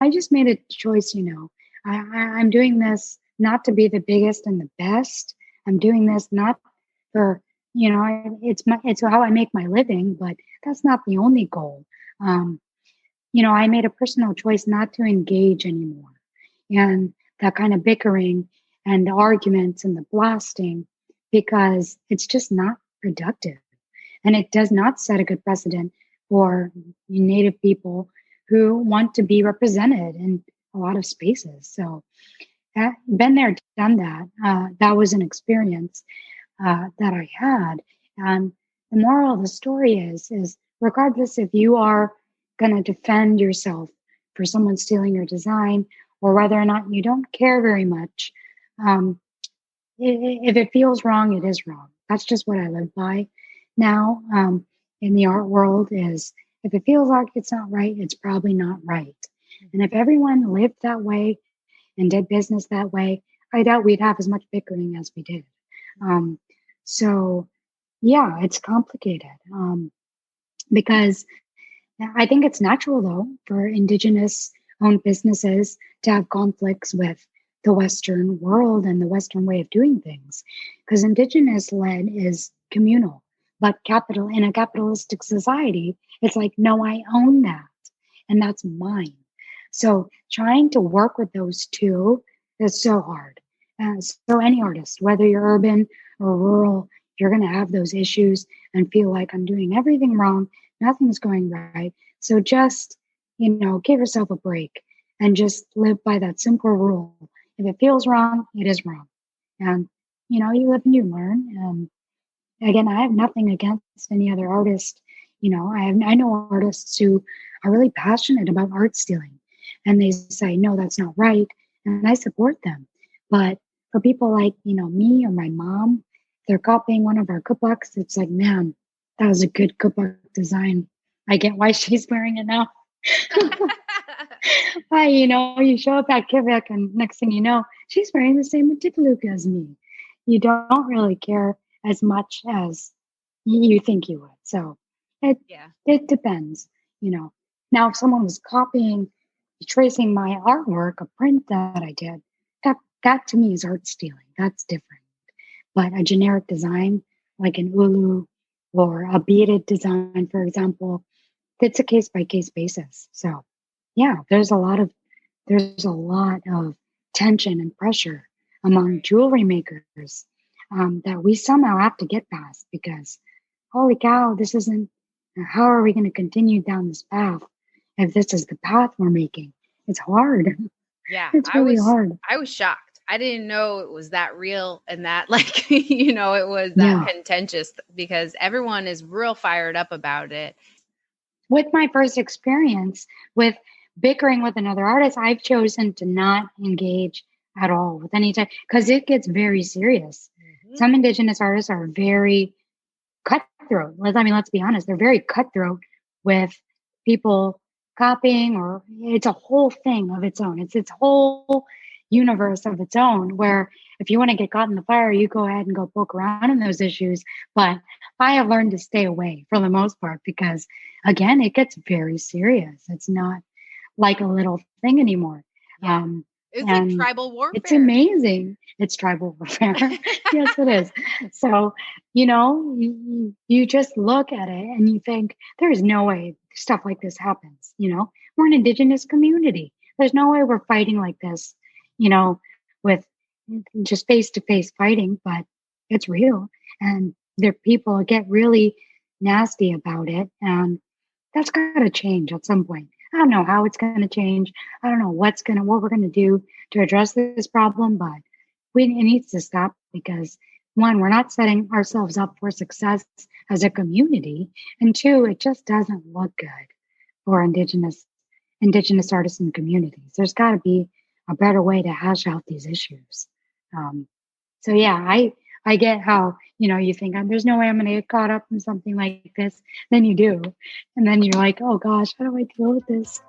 I just made a choice, I'm doing this not to be the biggest and the best. I'm doing this not for, it's how I make my living, but that's not the only goal. Um, I made a personal choice not to engage anymore. And that kind of bickering and the arguments and the blasting, because it's just not productive. And it does not set a good precedent for Native people who want to be represented in a lot of spaces. So, been there, done that. That was an experience that I had. And the moral of the story is regardless if you are going to defend yourself for someone stealing your design or whether or not you don't care very much, um, if it feels wrong, it is wrong. That's just what I live by now in the art world is if it feels like it's not right, it's probably not right. And if everyone lived that way and did business that way, I doubt we'd have as much bickering as we did. Um, so, yeah, it's complicated because I think it's natural, though, for Indigenous owned businesses to have conflicts with the Western world and the Western way of doing things. Because Indigenous led is communal, but in a capitalistic society, it's like, no, I own that and that's mine. So trying to work with those two is so hard. So any artist, whether you're urban or rural, you're going to have those issues and feel like I'm doing everything wrong. Nothing's going right. So just, give yourself a break and just live by that simple rule. If it feels wrong, it is wrong. And, you live and you learn. Again, I have nothing against any other artist. I know artists who are really passionate about art stealing and they say, no, that's not right. And I support them. But for people like, me or my mom, they're copying one of our cookbooks. It's like, man, that was a good cookbook design. I get why she's wearing it now. But, you show up at Quebec and next thing you know, she's wearing the same Multicultural as me. You don't really care as much as you think you would. So it depends, Now, if someone was copying, tracing my artwork, a print that I did, that to me is art stealing. That's different. But a generic design, like an ulu or a beaded design, for example, it's a case by case basis. So yeah, there's a lot of tension and pressure among jewelry makers that we somehow have to get past because holy cow, this isn't how are we going to continue down this path if this is the path we're making? It's hard. Yeah, It's really hard. I was shocked. I didn't know it was that real and that it was that contentious because everyone is real fired up about it. With my first experience with bickering with another artist, I've chosen to not engage at all with any type because it gets very serious. Mm-hmm. Some Indigenous artists are very cutthroat. Let's be honest. They're very cutthroat with people copying, or it's a whole thing of its own. It's its whole universe of its own, where if you want to get caught in the fire, you go ahead and go poke around in those issues. But I have learned to stay away for the most part because, again, it gets very serious. It's not like a little thing anymore. Yeah. It's like tribal warfare. It's amazing. It's tribal warfare. Yes, it is. So, you just look at it and you think, there is no way stuff like this happens. We're an Indigenous community. There's no way we're fighting like this, with just face-to-face fighting, but it's real. And there people get really nasty about it. And that's got to change at some point. I don't know how it's going to change. I don't know what we're going to do to address this problem, but it needs to stop because one, we're not setting ourselves up for success as a community. And two, it just doesn't look good for Indigenous artists and communities. There's got to be a better way to hash out these issues. So yeah, I get how, you think there's no way I'm going to get caught up in something like this. Then you do. And then you're like, oh gosh, how do I deal with this?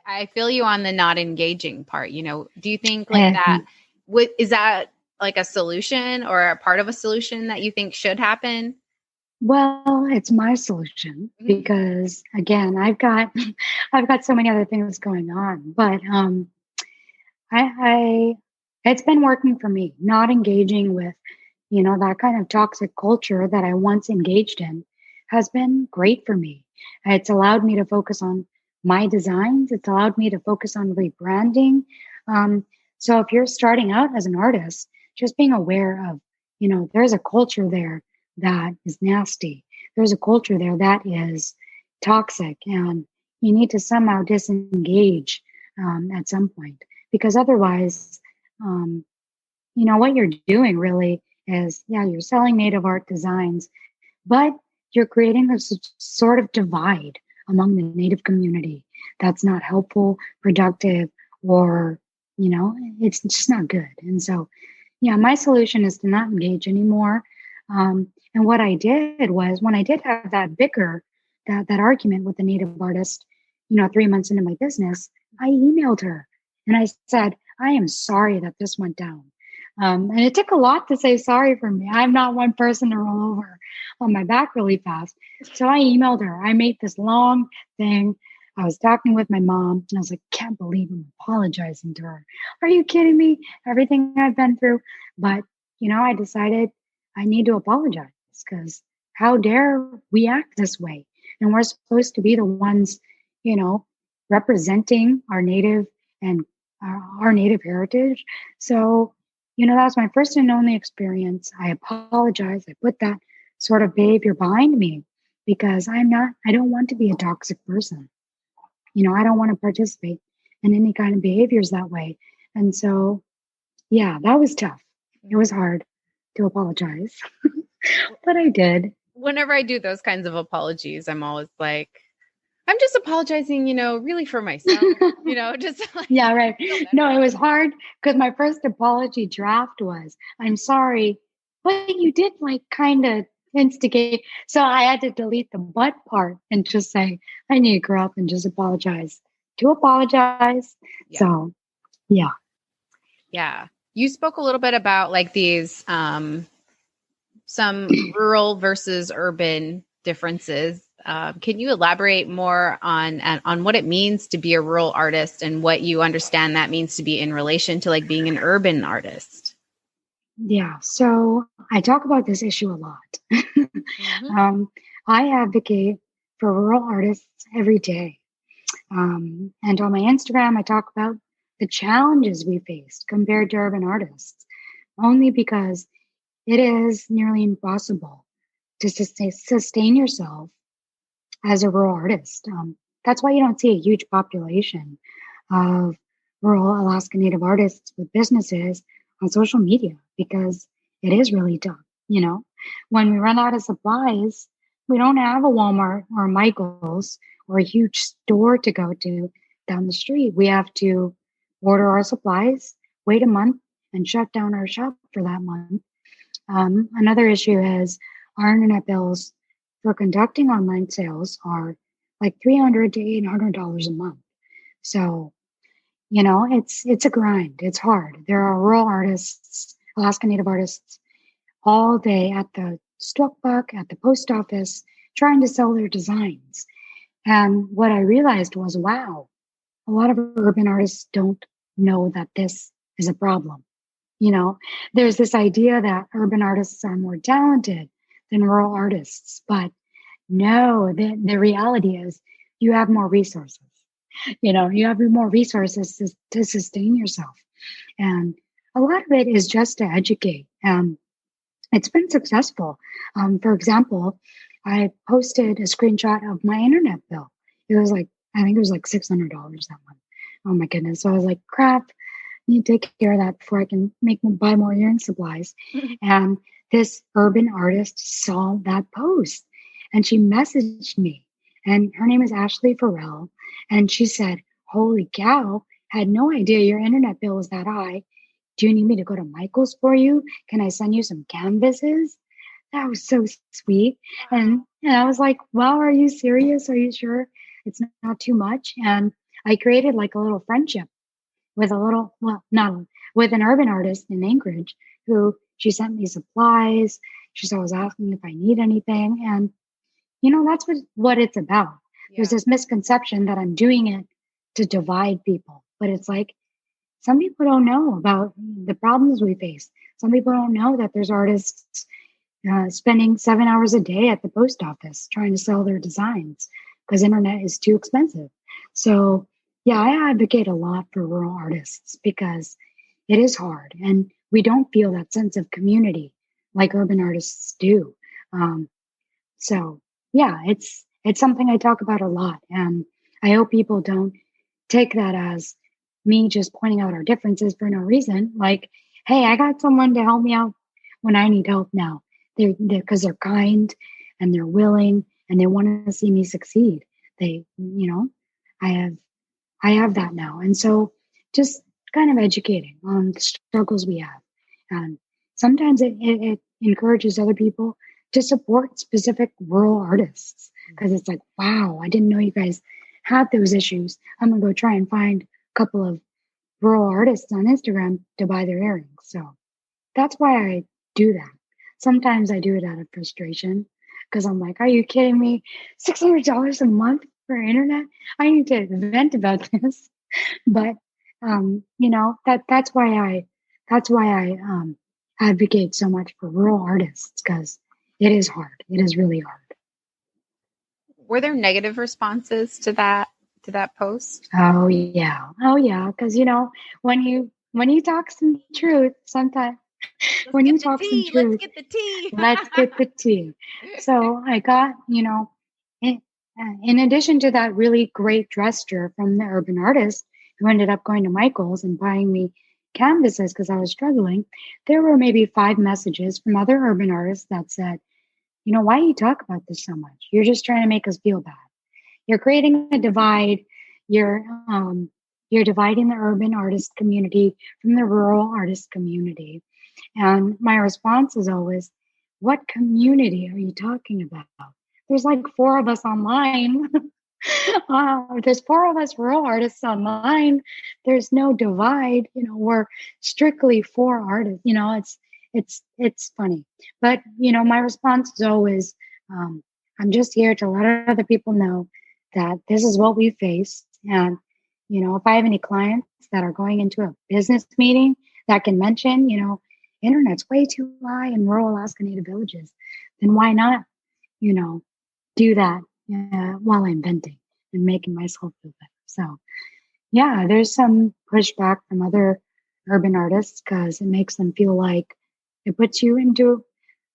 I feel you on the not engaging part. Do you think like that? Is that like a solution or a part of a solution that you think should happen? Well, it's my solution because again, I've got so many other things going on, but I it's been working for me, not engaging with, that kind of toxic culture that I once engaged in has been great for me. It's allowed me to focus on my designs. It's allowed me to focus on rebranding. Um, so if you're starting out as an artist, just being aware of, there's a culture there that is nasty. There's a culture there that is toxic, and you need to somehow disengage at some point, because otherwise, um, what you're doing really is, yeah, you're selling native art designs, but you're creating a sort of divide among the native community that's not helpful, productive, or, it's just not good. And so, yeah, my solution is to not engage anymore. And what I did was, when I did have that bicker, that argument with the native artist, 3 months into my business, I emailed her and I said, I am sorry that this went down. And it took a lot to say sorry for me. I'm not one person to roll over on my back really fast. So I emailed her. I made this long thing. I was talking with my mom and I was like, can't believe I'm apologizing to her. Are you kidding me? Everything I've been through. But, I decided I need to apologize, because how dare we act this way? And we're supposed to be the ones, representing our native and our native heritage. So, that was my first and only experience. I apologize. I put that sort of behavior behind me because I don't want to be a toxic person. I don't want to participate in any kind of behaviors that way. And so, yeah, that was tough. It was hard to apologize, but I did. Whenever I do those kinds of apologies, I'm always like, I'm just apologizing, really for myself, just like, yeah, right. No, it was hard because my first apology draft was, I'm sorry, but you did like kind of instigate. So I had to delete the but part and just say, I need to grow up and just apologize to apologize. Yeah. So, yeah. Yeah. You spoke a little bit about like these, some rural versus urban differences. Can you elaborate more on what it means to be a rural artist and what you understand that means to be in relation to like being an urban artist? Yeah, so I talk about this issue a lot. I advocate for rural artists every day. And on my Instagram, I talk about the challenges we faced compared to urban artists, only because it is nearly impossible to sustain yourself as a rural artist. That's why you don't see a huge population of rural Alaska Native artists with businesses on social media, because it is really tough. When we run out of supplies, we don't have a Walmart or a Michael's or a huge store to go to down the street. We have to order our supplies, wait a month, and shut down our shop for that month. Another issue is our internet bills for conducting online sales are like $300 to $800 a month. So, it's a grind. It's hard. There are rural artists, Alaska Native artists, all day at the Stockbuck, at the post office, trying to sell their designs. And what I realized was, wow, a lot of urban artists don't know that this is a problem. There's this idea that urban artists are more talented than rural artists, but no, the reality is you have more resources. You have more resources to sustain yourself. And a lot of it is just to educate. It's been successful. For example, I posted a screenshot of my internet bill. It was like, I think it was like $600 that month. Oh my goodness. So I was like, crap, I need to take care of that before I can buy more earring supplies. And this urban artist saw that post and she messaged me, and her name is Ashley Farrell. And she said, holy cow, had no idea your internet bill was that high. Do you need me to go to Michael's for you? Can I send you some canvases? That was so sweet. And I was like, wow, are you serious? Are you sure it's not too much? And I created like a little friendship with with an urban artist in Anchorage who she sent me supplies. She's always asking if I need anything. And, that's what it's about. Yeah. There's this misconception that I'm doing it to divide people, but it's like, some people don't know about the problems we face. Some people don't know that there's artists spending 7 hours a day at the post office trying to sell their designs because internet is too expensive. So, yeah, I advocate a lot for rural artists because it is hard and we don't feel that sense of community like urban artists do. So, yeah, it's something I talk about a lot. And I hope people don't take that as me just pointing out our differences for no reason. Like, hey, I got someone to help me out when I need help now. Because they're kind and they're willing and they want to see me succeed. I have that now. And so just kind of educating on the struggles we have. And sometimes it encourages other people to support specific rural artists because it's like, wow, I didn't know you guys had those issues. I'm going to go try and find a couple of rural artists on Instagram to buy their earrings. So that's why I do that. Sometimes I do it out of frustration because I'm like, are you kidding me? $600 a month for internet? I need to vent about this. But that's why I advocate so much for rural artists because it is hard. It is really hard. Were there negative responses to that post? Oh yeah. Because when you talk some truth, sometimes when you talk some truth, let's get the tea. Let's get the tea. So I got, in addition to that really great gesture from the urban artist who ended up going to Michael's and buying me canvases because I was struggling, there were maybe 5 messages from other urban artists that said, why do you talk about this so much? You're just trying to make us feel bad. You're creating a divide. You're dividing the urban artist community from the rural artist community. And my response is always, what community are you talking about? There's like 4 of us online. There's 4 of us rural artists online. There's no divide. We're strictly 4 artists. It's funny. But, my response is always, I'm just here to let other people know that this is what we face. And, if I have any clients that are going into a business meeting that can mention, internet's way too high in rural Alaska Native villages, then why not, do that while I'm venting and making myself feel better. So, yeah, there's some pushback from other urban artists because it makes them feel like it puts you into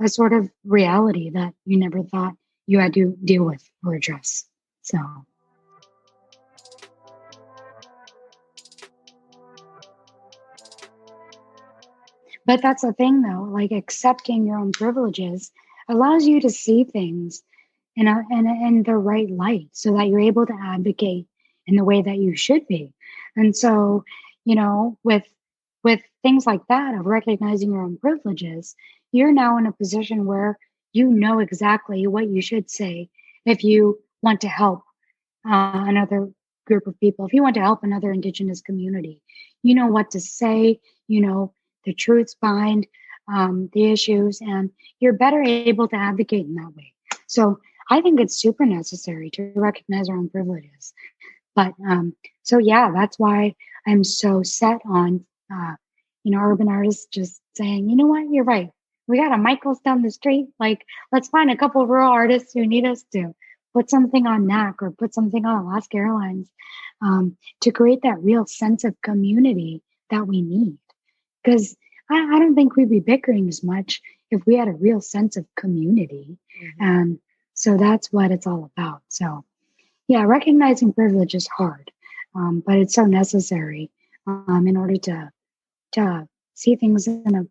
a sort of reality that you never thought you had to deal with or address. So. But that's the thing, though, like accepting your own privileges allows you to see things in the right light so that you're able to advocate in the way that you should be. And so, with things like that of recognizing your own privileges, you're now in a position where you know exactly what you should say if you want to help another group of people, if you want to help another Indigenous community. You know what to say, the truths behind the issues, and you're better able to advocate in that way. So I think it's super necessary to recognize our own privileges. But so yeah, that's why I'm so set on urban artists just saying, you know what, you're right. We got a Michael's down the street. Like, let's find a couple of rural artists who need us to put something on NAC or put something on Alaska Airlines to create that real sense of community that we need. Because I don't think we'd be bickering as much if we had a real sense of community. Mm-hmm. And so that's what it's all about. So yeah, recognizing privilege is hard, but it's so necessary in order to see things in a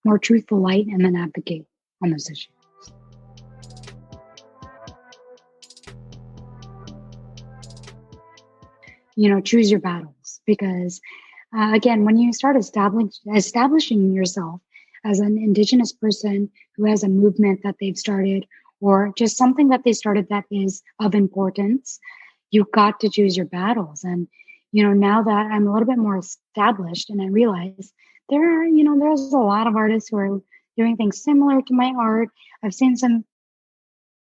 more truthful light and then advocate on those issues. Choose your battles because again, when you start establishing yourself as an Indigenous person who has a movement that they've started or just something that they started that is of importance, you've got to choose your battles. And, now that I'm a little bit more established and I realize there are, there's a lot of artists who are doing things similar to my art. I've seen some